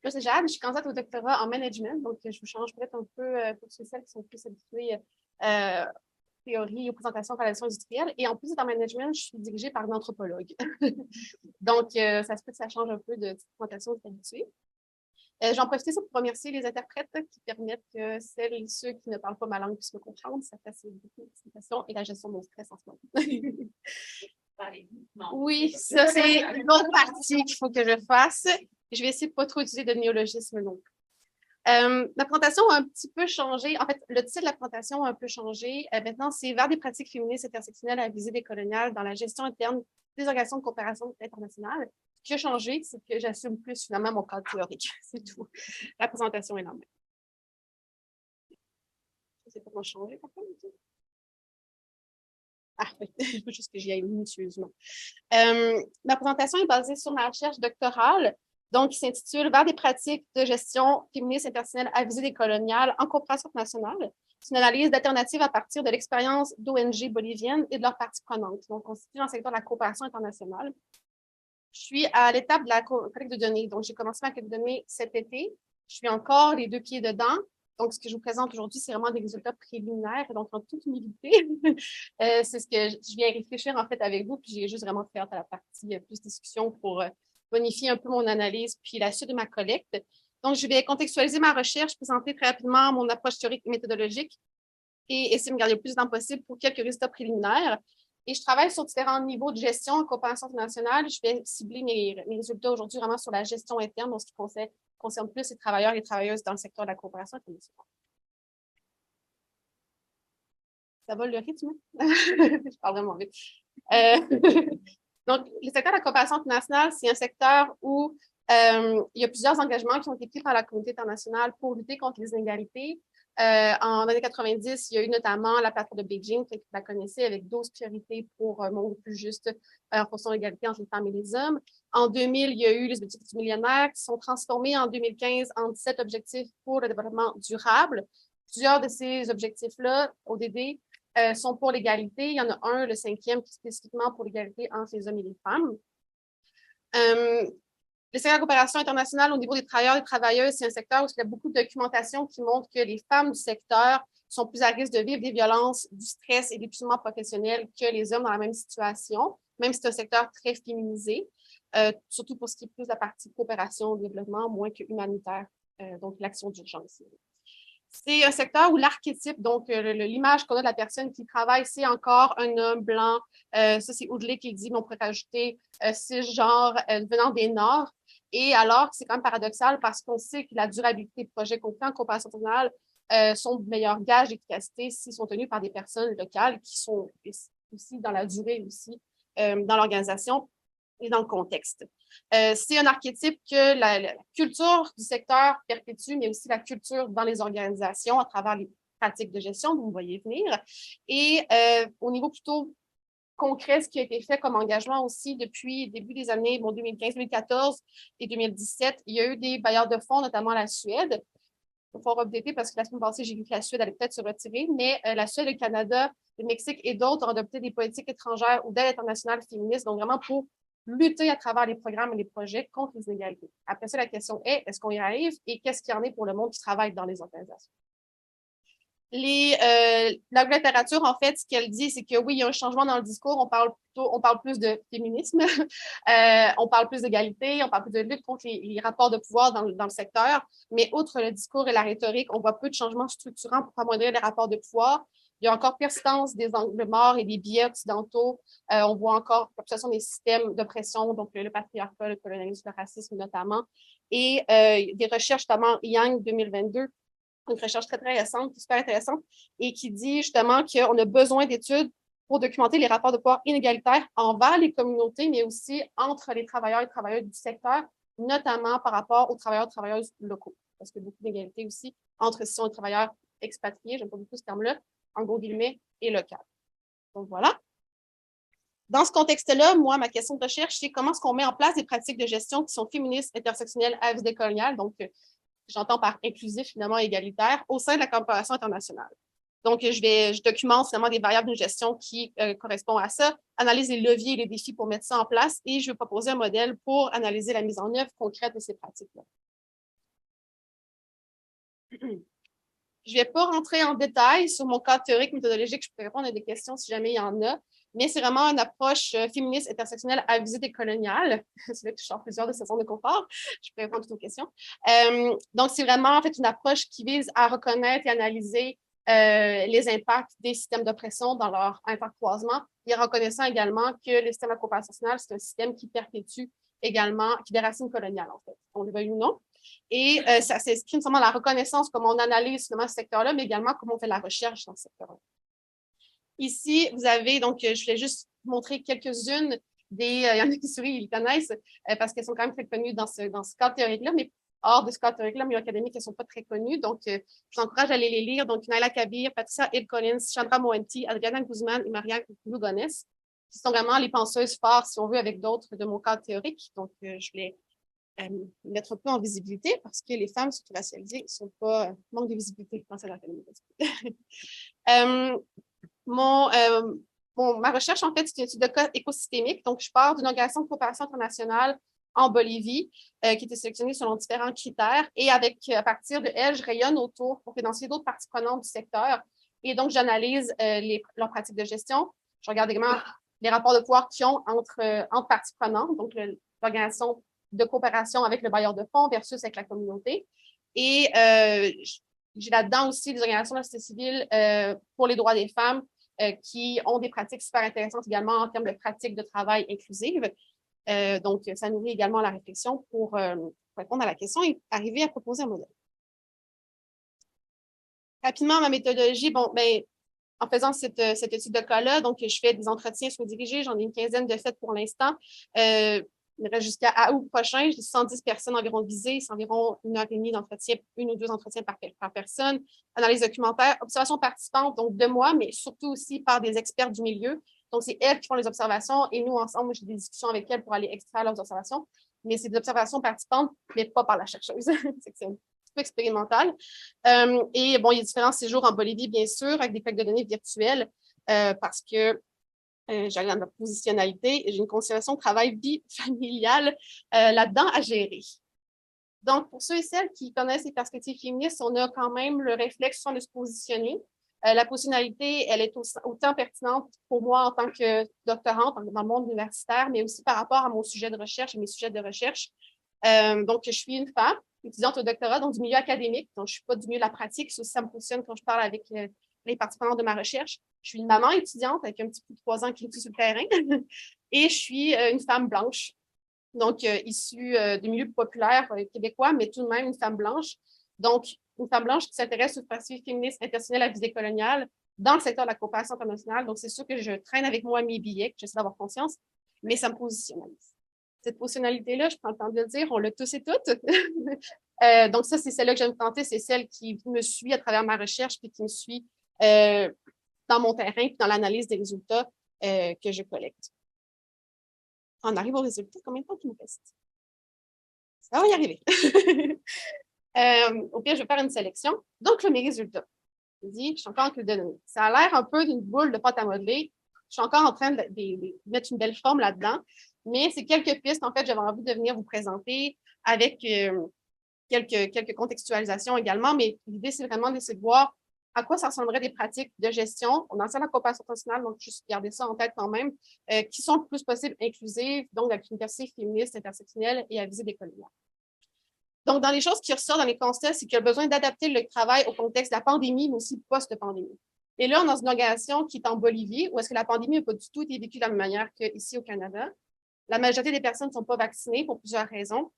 Moi, c'est Jade, je suis candidate au doctorat en management, donc je vous change peut-être un peu pour ceux qui sont plus habitués théorie et présentation par la leçon industrielle. Et en plus d'être en management, je suis dirigée par une anthropologue. Donc, ça se peut que ça change un peu de présentation habituée. J'en profite ça pour remercier les interprètes qui permettent que celles et ceux qui ne parlent pas ma langue puissent me comprendre. Ça facilite beaucoup la présentation et la gestion de mon stress en ce moment. Oui, ça, c'est une autre partie qu'il faut que je fasse. Je vais essayer de ne pas trop utiliser de néologisme non plus. La présentation a un petit peu changé. En fait, le titre de la présentation a un peu changé. Maintenant, c'est vers des pratiques féministes intersectionnelles à visée décoloniale dans la gestion interne des organisations de coopération internationale. Ce qui a changé, c'est que j'assume plus finalement mon cadre théorique. C'est tout. La présentation est la même. Je ne sais pas comment changer, par contre. Ah, oui, il faut juste que j'y aille minutieusement. Ma présentation est basée sur ma recherche doctorale, donc qui s'intitule Vers des pratiques de gestion féministe intersectionnelle à visée décoloniale en coopération internationale. C'est une analyse d'alternatives à partir de l'expérience d'ONG boliviennes et de leurs parties prenantes. Donc, on se situe dans le secteur de la coopération internationale. Je suis à l'étape de la collecte de données. Donc, j'ai commencé ma collecte de données cet été. Je suis encore les deux pieds dedans. Donc, ce que je vous présente aujourd'hui, c'est vraiment des résultats préliminaires. Donc, en toute humilité, c'est ce que je viens réfléchir en fait avec vous. Puis, j'ai juste vraiment fait à la partie plus discussion pour bonifier un peu mon analyse puis la suite de ma collecte. Donc, je vais contextualiser ma recherche, présenter très rapidement mon approche théorique et méthodologique et essayer de me garder le plus de temps possible pour quelques résultats préliminaires. Et je travaille sur différents niveaux de gestion en coopération internationale. Je vais cibler mes résultats aujourd'hui vraiment sur la gestion interne, donc ce qui concerne plus les travailleurs et les travailleuses dans le secteur de la coopération internationale. Ça va le rythme? Je parle vraiment vite. Donc, le secteur de la coopération internationale, c'est un secteur où il y a plusieurs engagements qui ont été pris par la communauté internationale pour lutter contre les inégalités. En années 90, il y a eu notamment la plateforme de Beijing, que vous la connaissez, avec 12 priorités pour un monde plus juste en fonction de l'égalité entre les femmes et les hommes. En 2000, il y a eu les objectifs du millénaire qui sont transformés en 2015 en 17 objectifs pour le développement durable. Plusieurs de ces objectifs-là, ODD, sont pour l'égalité. Il y en a un, le 5e, qui est spécifiquement pour l'égalité entre les hommes et les femmes. Le secteur de la coopération internationale au niveau des travailleurs et des travailleuses, c'est un secteur où il y a beaucoup de documentation qui montre que les femmes du secteur sont plus à risque de vivre des violences, du stress et de l'épuisement professionnel que les hommes dans la même situation, même si c'est un secteur très féminisé, surtout pour ce qui est plus de la partie coopération, développement, moins que humanitaire, donc l'action d'urgence. C'est un secteur où l'archétype, donc l'image qu'on a de la personne qui travaille, c'est encore un homme blanc. Ça, c'est Audley qui dit, mais on pourrait rajouter cisgenre venant des Nords. Et alors, c'est quand même paradoxal parce qu'on sait que la durabilité des projets qu'on fait en coopération internationale sont de meilleurs gages d'efficacité s'ils sont tenus par des personnes locales qui sont aussi dans la durée aussi dans l'organisation et dans le contexte. C'est un archétype que la culture du secteur perpétue, mais aussi la culture dans les organisations à travers les pratiques de gestion, vous me voyez venir. Et au niveau plutôt concret, ce qui a été fait comme engagement aussi depuis le début des années 2015, 2014 et 2017, il y a eu des bailleurs de fonds, notamment la Suède. Il faut updater parce que la semaine passée, j'ai vu que la Suède allait peut-être se retirer, mais la Suède, le Canada, le Mexique et d'autres ont adopté des politiques étrangères ou d'aide internationale féministe, donc vraiment pour lutter à travers les programmes et les projets contre les inégalités. Après ça, la question est-ce qu'on y arrive et qu'est-ce qu'il y en est pour le monde qui travaille dans les organisations? La littérature, en fait, ce qu'elle dit, c'est que oui, il y a un changement dans le discours. On parle plus de féminisme, on parle plus d'égalité, on parle plus de lutte contre les rapports de pouvoir dans le secteur. Mais outre le discours et la rhétorique, on voit peu de changements structurants pour amoindrir les rapports de pouvoir. Il y a encore persistance des angles morts et des biais occidentaux. On voit encore l'obsession des systèmes d'oppression, donc le patriarcat, le colonialisme, le racisme notamment. Et des recherches, notamment Yang 2022, une recherche très, très récente, super intéressante, et qui dit justement qu'on a besoin d'études pour documenter les rapports de pouvoir inégalitaires envers les communautés, mais aussi entre les travailleurs et travailleuses du secteur, notamment par rapport aux travailleurs et travailleuses locaux. Parce qu'il y a beaucoup d'égalité aussi entre si on est travailleurs expatriés, j'aime pas beaucoup ce terme-là, en gros guillemets, et local. Donc voilà. Dans ce contexte-là, moi, ma question de recherche, c'est comment est-ce qu'on met en place des pratiques de gestion qui sont féministes, intersectionnelles, à visée décoloniale, donc j'entends par inclusif, finalement, égalitaire, au sein de la coopération internationale. Donc, je documente finalement des variables de gestion qui correspondent à ça, analyse les leviers et les défis pour mettre ça en place et je vais proposer un modèle pour analyser la mise en œuvre concrète de ces pratiques-là. Je ne vais pas rentrer en détail sur mon cadre théorique méthodologique. Je peux répondre à des questions si jamais il y en a. Mais c'est vraiment une approche féministe intersectionnelle à visée décoloniale. C'est là que je sors plusieurs de ces zones de confort. Je peux répondre à toutes vos questions. Donc, c'est vraiment en fait une approche qui vise à reconnaître et analyser les impacts des systèmes d'oppression dans leur intercroisement et reconnaissant également que le système accompagnationnel, c'est un système qui perpétue également, qui a des racines coloniales, en fait, on le veuille ou non. Et ça s'exprime seulement la reconnaissance, comment on analyse ce secteur-là, mais également comment on fait la recherche dans ce secteur-là. Ici, vous avez, donc, je voulais juste montrer quelques-unes des, il y en a qui sourient, ils les connaissent, parce qu'elles sont quand même très connues dans ce cadre théorique-là, mais hors de ce cadre théorique-là, milieu académique, elles ne sont pas très connues. Donc, je vous encourage à aller les lire. Donc, Naila Kabir, Patricia Hill Collins, Chandra Mohanty, Adriana Guzman et Maria Lugones, qui sont vraiment les penseuses fortes, si on veut, avec d'autres de mon cadre théorique. Donc, je voulais mettre un peu en visibilité parce que les femmes, surtout racialisées, ne sont pas manque de visibilité dans cette académie. Ma recherche, en fait, c'est une étude de cas écosystémique. Donc, je pars d'une organisation de coopération internationale en Bolivie qui était sélectionnée selon différents critères. Et à partir de elle, je rayonne autour pour financer d'autres parties prenantes du secteur. Et donc, j'analyse leurs pratiques de gestion. Je regarde également les rapports de pouvoir qu'ils ont entre parties prenantes, donc l'organisation de coopération avec le bailleur de fonds versus avec la communauté. Et j'ai là-dedans aussi des organisations de la société civile pour les droits des femmes qui ont des pratiques super intéressantes également en termes de pratiques de travail inclusives. Donc, ça nourrit également la réflexion pour répondre à la question et arriver à proposer un modèle. Rapidement, ma méthodologie, en faisant cette étude de cas-là, donc je fais des entretiens sous-dirigés, j'en ai une quinzaine de faits pour l'instant. Jusqu'à août prochain, j'ai 110 personnes environ visées, c'est environ 1h30 d'entretien, 1 ou 2 entretiens par personne, analyse documentaire, observation participante, donc de moi, mais surtout aussi par des experts du milieu. Donc, c'est elles qui font les observations et nous, ensemble, moi, j'ai des discussions avec elles pour aller extraire leurs observations, mais c'est des observations participantes, mais pas par la chercheuse. C'est un petit peu expérimental. Et bon, il y a différents séjours en Bolivie, bien sûr, avec des collectes de données virtuelles, parce que j'ai dans la positionnalité et j'ai une conciliation travail-vie familiale là-dedans à gérer. Donc, pour ceux et celles qui connaissent les perspectives féministes, on a quand même le réflexe de se positionner. La positionnalité, elle est autant pertinente pour moi en tant que doctorante dans le monde universitaire, mais aussi par rapport à mon sujet de recherche et mes sujets de recherche. Donc, je suis une femme étudiante au doctorat, donc du milieu académique, donc je ne suis pas du milieu de la pratique, ça aussi ça me positionne quand je parle avec les participants de ma recherche. Je suis une maman étudiante avec un petit peu de 3 ans qui est sur le terrain et je suis une femme blanche, donc issue du milieu populaire québécois, mais tout de même une femme blanche. Donc, une femme blanche qui s'intéresse aux perspectives féministes intersectionnelles à visée coloniale dans le secteur de la coopération internationale. Donc, c'est sûr que je traîne avec moi mes billets, que j'essaie d'avoir conscience, mais ça me positionnalise. Cette positionnalité-là, je prends le temps de le dire, on l'a tous et toutes. Donc, ça, c'est celle-là que j'aime tenter, c'est celle qui me suit à travers ma recherche puis qui me suit dans mon terrain puis dans l'analyse des résultats que je collecte. On arrive aux résultats, combien de temps qu'il me reste? Ça va y arriver. Au pire, je vais faire une sélection. Donc, là, mes résultats. Je suis encore en cul de données. Ça a l'air un peu d'une boule de pâte à modeler. Je suis encore en train de mettre une belle forme là-dedans. Mais c'est quelques pistes, en fait, j'avais envie de venir vous présenter avec quelques contextualisations également. Mais l'idée, c'est vraiment d'essayer de voir à quoi ça ressemblerait des pratiques de gestion. On enseigne la coopération internationale, donc juste garder ça en tête quand même, qui sont le plus possible inclusives, donc avec une perspective féministe, intersectionnelle et à visée décoloniale. Donc, dans les choses qui ressortent dans les constats, c'est qu'il y a besoin d'adapter le travail au contexte de la pandémie, mais aussi post-pandémie. Et là, on est dans une organisation qui est en Bolivie, où est-ce que la pandémie n'a pas du tout été vécue de la même manière qu'ici au Canada. La majorité des personnes ne sont pas vaccinées pour plusieurs raisons.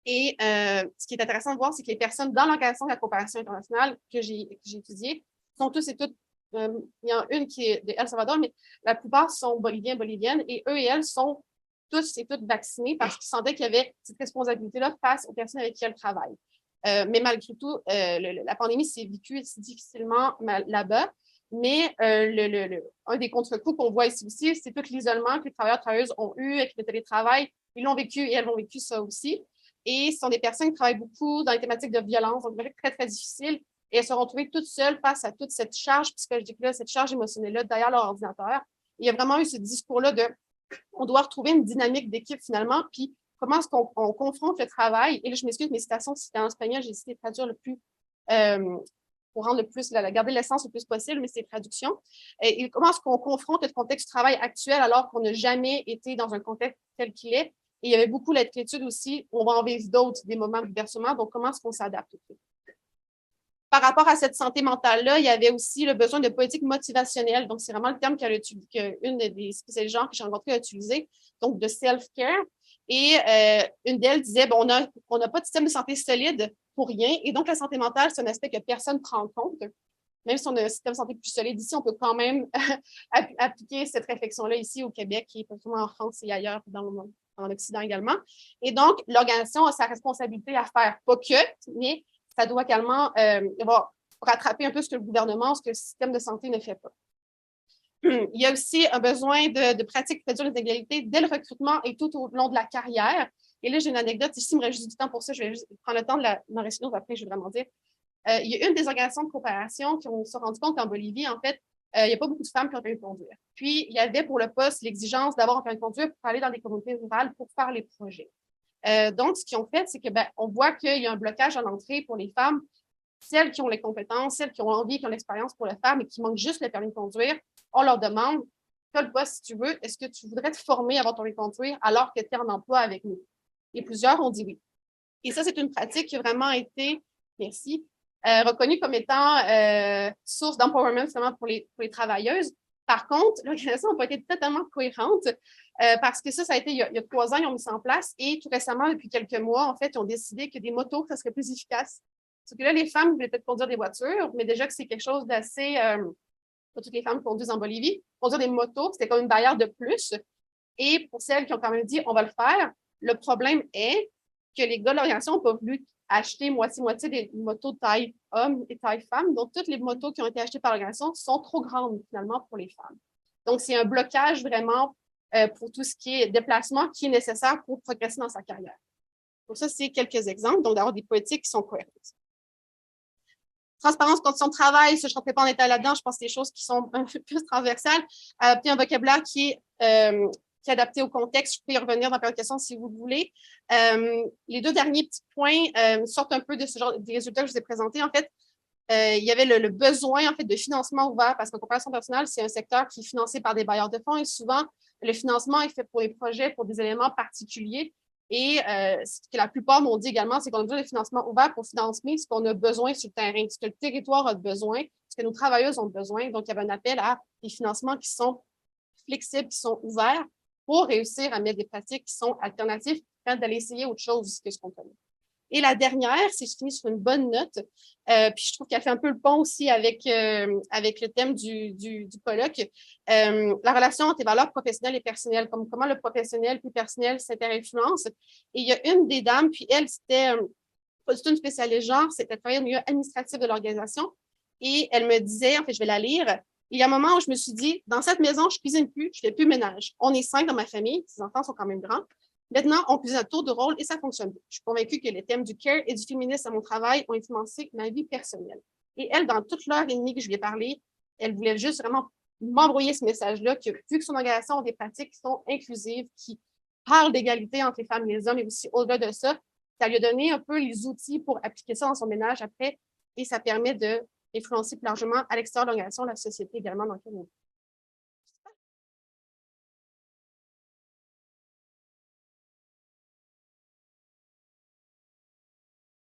Et ce qui est intéressant de voir, c'est que les personnes dans l'organisation de la coopération internationale que j'ai étudiée sont tous et toutes, il y en a une qui est de El Salvador, mais la plupart sont boliviens, boliviennes, et eux et elles sont tous et toutes vaccinés parce qu'ils sentaient qu'il y avait cette responsabilité-là face aux personnes avec qui elles travaillent. Mais malgré tout, la pandémie s'est vécue difficilement là-bas. Mais un des contre-coups qu'on voit ici aussi, c'est tout l'isolement que les travailleurs et travailleuses ont eu avec le télétravail. Ils l'ont vécu et elles ont vécu ça aussi. Et ce sont des personnes qui travaillent beaucoup dans les thématiques de violence, donc très, très difficile. Et elles se sont retrouvées toutes seules face à toute cette charge psychologique-là, cette charge émotionnelle-là derrière leur ordinateur. Et il y a vraiment eu ce discours-là de on doit retrouver une dynamique d'équipe finalement, puis comment est-ce qu'on confronte le travail. Et là, je m'excuse, mes citations, c'était en espagnol, j'ai essayé de traduire le plus pour rendre garder l'essence le plus possible, mais c'est traduction. Et comment est-ce qu'on confronte le contexte du travail actuel alors qu'on n'a jamais été dans un contexte tel qu'il est? Et il y avait beaucoup l'inquiétude aussi, on va en vivre d'autres, des moments de bouleversement, donc comment est-ce qu'on s'adapte? Par rapport à cette santé mentale-là, il y avait aussi le besoin de politique motivationnelle. Donc, c'est vraiment le terme qu'une des spécialistes que j'ai rencontrées a utilisé, donc de self-care. Et une d'elles disait, bon, on n'a pas de système de santé solide pour rien. Et donc, la santé mentale, c'est un aspect que personne ne prend en compte. Même si on a un système de santé plus solide ici, on peut quand même appliquer cette réflexion-là ici au Québec, qui est pas seulement en France et ailleurs dans le monde, en Occident également. Et donc, l'organisation a sa responsabilité à faire, pas que, mais ça doit également rattraper un peu ce que le gouvernement, ce que le système de santé ne fait pas. Il y a aussi un besoin de pratiques pour réduire les inégalités dès le recrutement et tout au long de la carrière. Et là, j'ai une anecdote. Ici, il me reste juste du temps pour ça. Je vais juste prendre le temps de m'en rester d'autres après, je vais vraiment dire. Il y a une des organisations de coopération qui se sont rendu compte qu'en Bolivie, en fait, il n'y a pas beaucoup de femmes qui ont permis de conduire. Puis, il y avait pour le poste l'exigence d'avoir un permis de conduire pour aller dans des communautés rurales pour faire les projets. Donc, ce qu'ils ont fait, c'est que on voit qu'il y a un blocage à l'entrée pour les femmes, celles qui ont les compétences, celles qui ont envie, qui ont l'expérience pour le faire, mais qui manquent juste le permis de conduire. On leur demande, tu as le poste si tu veux, est-ce que tu voudrais te former avant ton permis de conduire alors que tu es en emploi avec nous? Et plusieurs ont dit oui. Et ça, c'est une pratique qui a vraiment été, merci, reconnue comme étant source d'empowerment seulement pour les travailleuses. Par contre, l'organisation n'a pas été totalement cohérente parce que ça a été il y a 3 ans, ils ont mis ça en place et tout récemment, depuis quelques mois, en fait, ils ont décidé que des motos, ça serait plus efficace. Parce que là, les femmes voulaient peut-être conduire des voitures, mais déjà que c'est quelque chose d'assez... pas toutes les femmes conduisent en Bolivie. Conduire des motos, c'était comme une barrière de plus. Et pour celles qui ont quand même dit, on va le faire, le problème est que les gars de l'organisation n'ont pas voulu acheter moitié-moitié des motos de taille homme et taille femme. Donc, toutes les motos qui ont été achetées par l'organisation sont trop grandes, finalement, pour les femmes. Donc, c'est un blocage vraiment pour tout ce qui est déplacement qui est nécessaire pour progresser dans sa carrière. Donc, ça, c'est quelques exemples. Donc, d'avoir des politiques qui sont cohérentes. Transparence, conditions de travail, ça, je ne rentrais pas en détail là-dedans. Je pense que c'est des choses qui sont un peu plus transversales. Adapter un vocabulaire qui est adapté au contexte. Je peux y revenir dans la question si vous voulez. Les 2 derniers petits points sortent un peu de ce genre des résultats que je vous ai présentés. En fait, il y avait le besoin en fait de financement ouvert parce qu'en coopération internationale, c'est un secteur qui est financé par des bailleurs de fonds et souvent, le financement est fait pour les projets, pour des éléments particuliers. Et ce que la plupart m'ont dit également, c'est qu'on a besoin de financement ouvert pour financer ce qu'on a besoin sur le terrain, ce que le territoire a besoin, ce que nos travailleuses ont besoin. Donc, il y avait un appel à des financements qui sont flexibles, qui sont ouverts pour réussir à mettre des pratiques qui sont alternatives quand d'aller essayer autre chose que ce qu'on connaît. Et la dernière, c'est je finis sur une bonne note, puis je trouve qu'elle fait un peu le pont aussi avec le thème du colloque, la relation entre les valeurs professionnelles et personnelles, comme comment le professionnel puis personnel s'inter-influence. Et il y a une des dames, puis elle, c'était pas du tout une spécialiste genre, c'était travailler au milieu administratif de l'organisation, et elle me disait, en fait, je vais la lire, il y a un moment où je me suis dit, dans cette maison, je cuisine plus, je fais plus ménage. On est 5 dans ma famille, les enfants sont quand même grands. Maintenant, on cuisine à tour de rôle et ça fonctionne. Je suis convaincue que les thèmes du care et du féminisme à mon travail ont influencé ma vie personnelle. Et elle, dans toute l'heure et demie que je lui ai parlé, elle voulait juste vraiment m'envoyer ce message-là, que vu que son organisation a des pratiques qui sont inclusives, qui parlent d'égalité entre les femmes et les hommes, et aussi au-delà de ça, ça lui a donné un peu les outils pour appliquer ça dans son ménage après, et ça permet d'influencer plus largement à l'extérieur de l'organisation, la société également dans laquelle on vit.